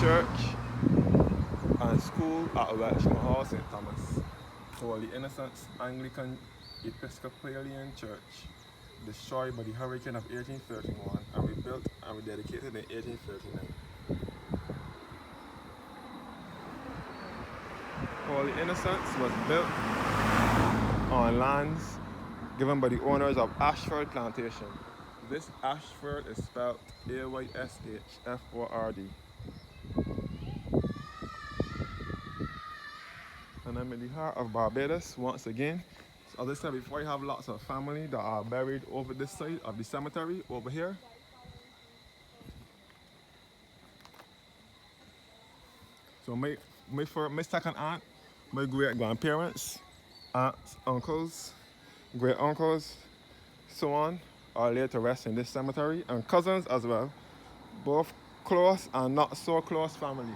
church and school at Welshman Hall, St. Thomas. Holy Innocents Anglican Episcopalian Church, destroyed by the hurricane of 1831 and rebuilt and rededicated in 1839. Holy Innocents was built on lands given by the owners of Ayshford Plantation. This Ayshford is spelled Ayshford. And I'm in the heart of Barbados once again. So as I said before, you have lots of family that are buried over this side of the cemetery over here. So my second aunt, my great grandparents, aunts, uncles, great uncles, so on, are laid to rest in this cemetery, and cousins as well, both close and not so close family.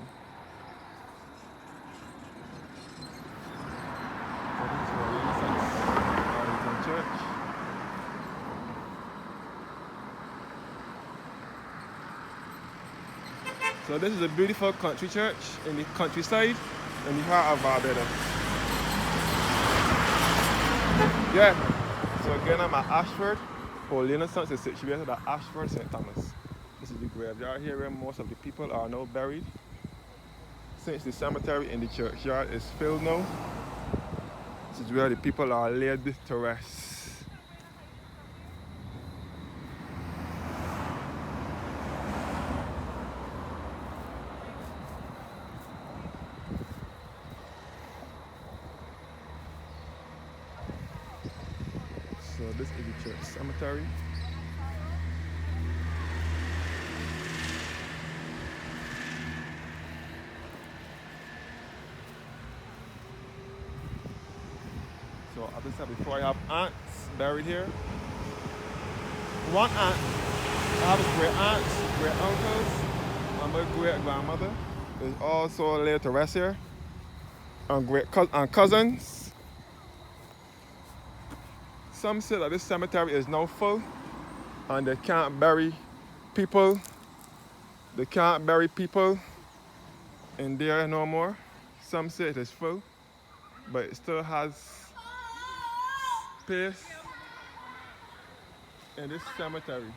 Church. So this is a beautiful country church in the countryside in the heart of Barbados. Yeah, so again I'm at Ayshford. Holy Innocents is situated at Ayshford, St. Thomas. This is the graveyard here where most of the people are now buried. Since the cemetery in the churchyard is filled now, this is where the people are laid to rest. So this is the church cemetery. So as I said before, I have aunts buried here. One aunt, I have great aunts, great uncles, and my great grandmother is also laid to rest here. And cousins. Some say that this cemetery is now full and they can't bury people. They can't bury people in there no more. Some say it is full, but it still has space in this cemetery.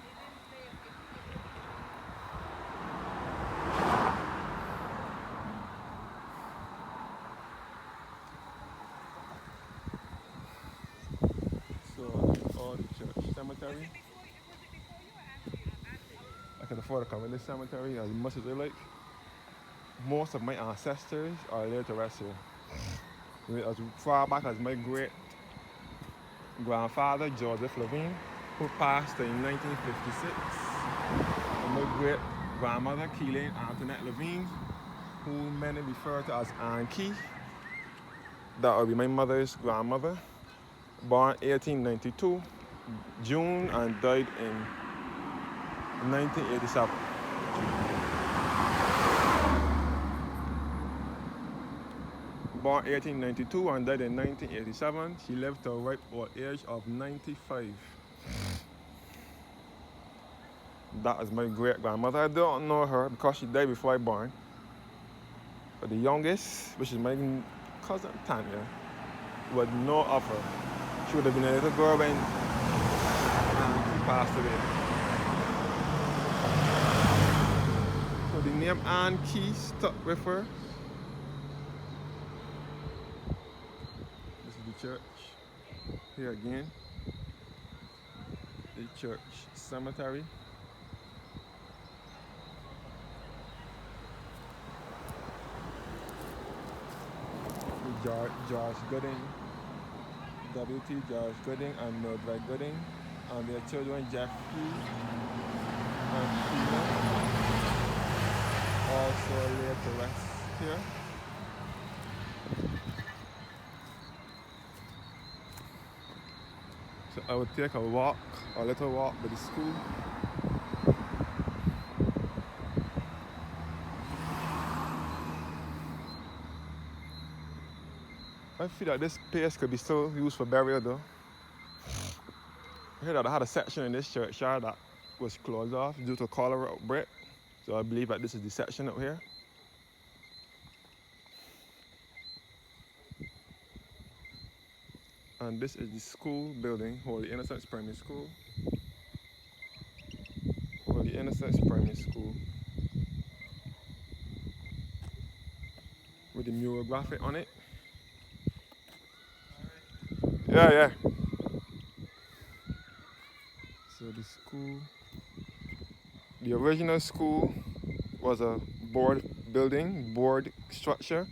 So all the church cemetery. I can afford to come in this cemetery as much as I like. Most of my ancestors are laid to rest here. As far back as my great grandfather Joseph Levine, who passed in 1956, and my great grandmother Keelan Antoinette Levine, who many refer to as Aunt Key. That would be my mother's grandmother, born 1892 June and died in 1987. Born 1892 and died in 1987. She lived to a ripe old age of 95. That is my great grandmother. I don't know her because she died before I was born. But the youngest, which is my cousin Tanya, would know of her. She would have been a little girl when she passed away. So the name Ann Key stuck with her. This is the church. Here again, the church cemetery. George Gooding, W.T. George Gooding and Mildred Gooding, and their children Jeffrey and Tina, also laid to rest here. So I would take a little walk by the school. I feel that this place could be still used for burial though. I heard that I had a section in this churchyard that was closed off due to cholera outbreak. So I believe that this is the section up here. And this is the school building, Holy Innocents Primary School. Holy Innocents Primary School. With the mural graphic on it. Yeah, yeah. So the school, the original school was a board structure,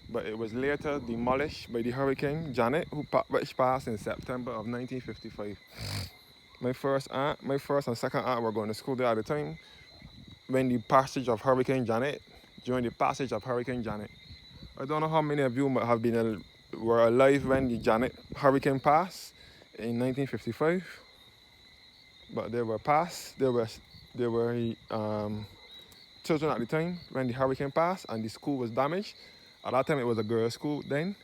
but it was later demolished by the Hurricane Janet, which passed in September of 1955. My first and second aunt were going to school there at the time when the passage of Hurricane Janet, during the passage of Hurricane Janet. I don't know how many of you were alive when the Janet hurricane passed in 1955, but they were passed. There were children at the time when the hurricane passed and the school was damaged. At that time, it was a girls' school then,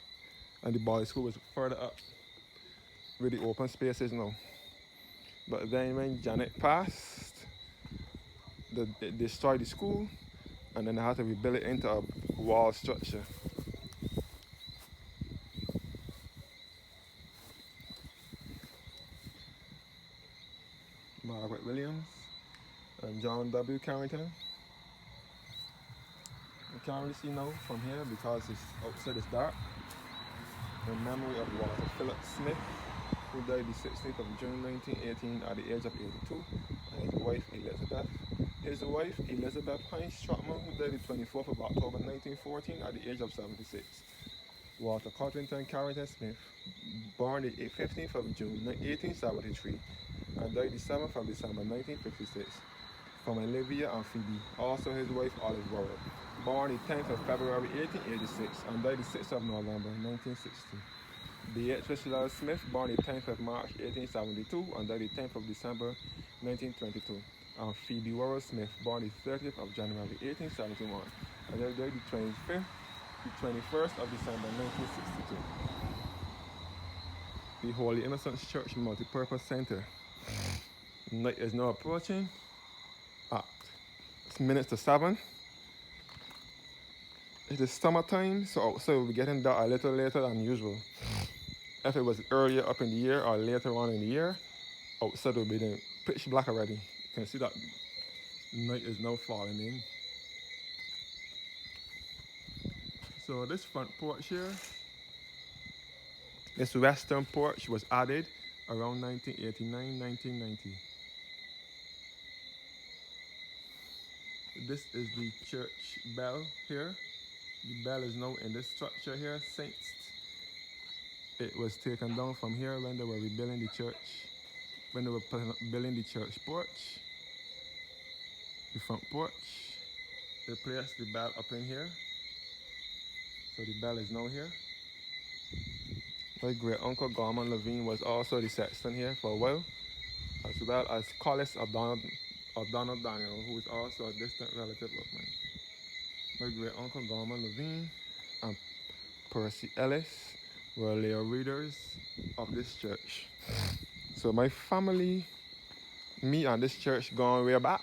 and the boys' school was further up with the open spaces now. But then when Janet passed, they destroyed the school, and then they had to rebuild it into a wall structure. Margaret Williams and John W. Carrington. You can't really see now from here because it's outside it's dark. In memory of Walter Philip Smith, who died the 16th of June 1918 at the age of 82, and his wife Elizabeth. His wife Elizabeth Hines Stratman, who died the 24th of October 1914 at the age of 76. Walter Codrington Carrington Smith, born the 15th of June 1873 and died the 7th of December 1956, from Olivia and Phoebe, also his wife Olive Worrell, born the 10th of February 1886 and died the 6th of November 1960. Beatrice Lyle Smith, born the 10th of March 1872 and died the 10th of December 1922. And Phoebe Worrell Smith, born the 30th of January 1871 and died the 21st of December 1962. The Holy Innocents Church Multipurpose Center. Night is now approaching. It's minutes to 7. It is summertime, so outside will be getting dark a little later than usual. If it was earlier up in the year or later on in the year, outside will be pitch black already. You can see that night is now falling in. So this front porch here, this western porch was added around 1989-1990. This is the church bell here. The bell is now in this structure here, Saints. It was taken down from here when they were rebuilding the church, when they were building the church porch, the front porch. They placed the bell up in here. So the bell is now here. My great uncle Gorman Levine was also the sexton here for a while, as well as Collis of Donald Daniel, who is also a distant relative of mine. My great uncle Gorman Levine and Percy Ellis were lay readers of this church. So my family, me and this church going way back.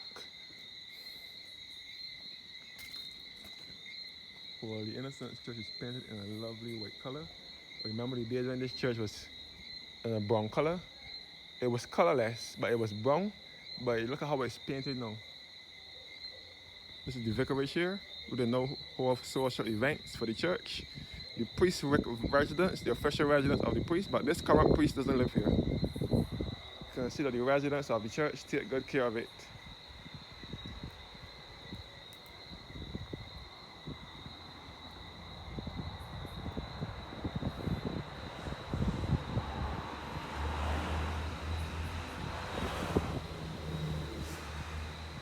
Well, the Innocents Church is painted in a lovely white color. Remember the days when this church was in a brown color? It was colorless, but it was brown. But look at how it's painted now. This is the vicarage here. We don't know who have social events for the church. The priest residence, the official residence of the priest, but this current priest doesn't live here. You can see that the residents of the church take good care of it.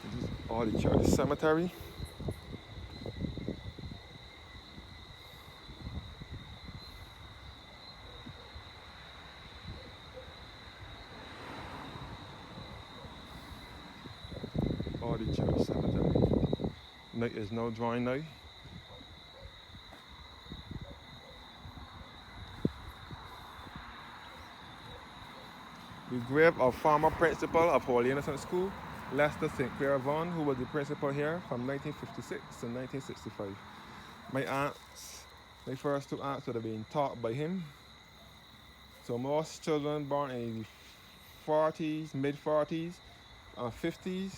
This is all the church cemetery. All the church cemetery. Night is now drawing now. The grave of former principal of Holy Innocent School, Lester St. Clair Vaughan, who was the principal here from 1956 to 1965. My first two aunts would have been taught by him. So most children born in the 40s, mid-40s, and 50s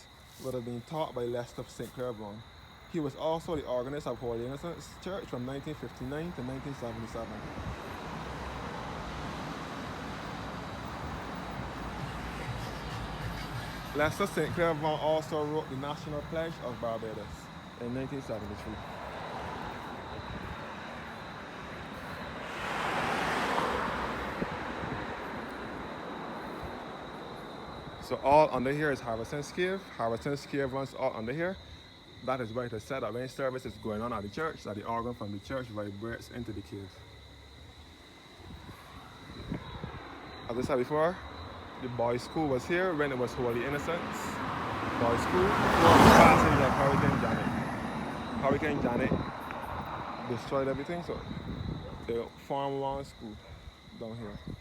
would have been taught by Lester St. Clair Brown. He was also the organist of Holy Innocents Church from 1959 to 1977. Lester St. Clair Brown also wrote the National Pledge of Barbados in 1973. So all under here is Harrison's Cave. Harrison's Cave runs all under here. That is where it is set up. Any service is going on at the church, that the organ from the church vibrates into the cave. As I said before, the boys' school was here when it was Holy Innocents. Boys' school was passing like Hurricane Janet. Hurricane Janet destroyed everything, so they formed one school down here.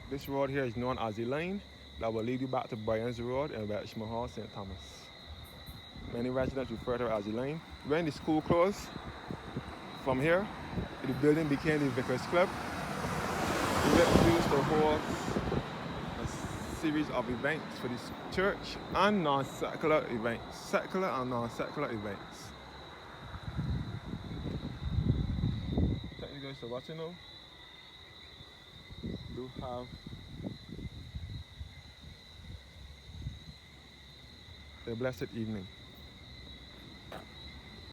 This road here is known as the line that will lead you back to Bryan's Road in Welshman Hall, St. Thomas. Many residents refer to it as the line. When the school closed, from here, the building became the Vickers Club. We used to hold a series of events for this church and non-secular events, secular and non-secular events. Thank you guys for watching now. Do have a blessed evening.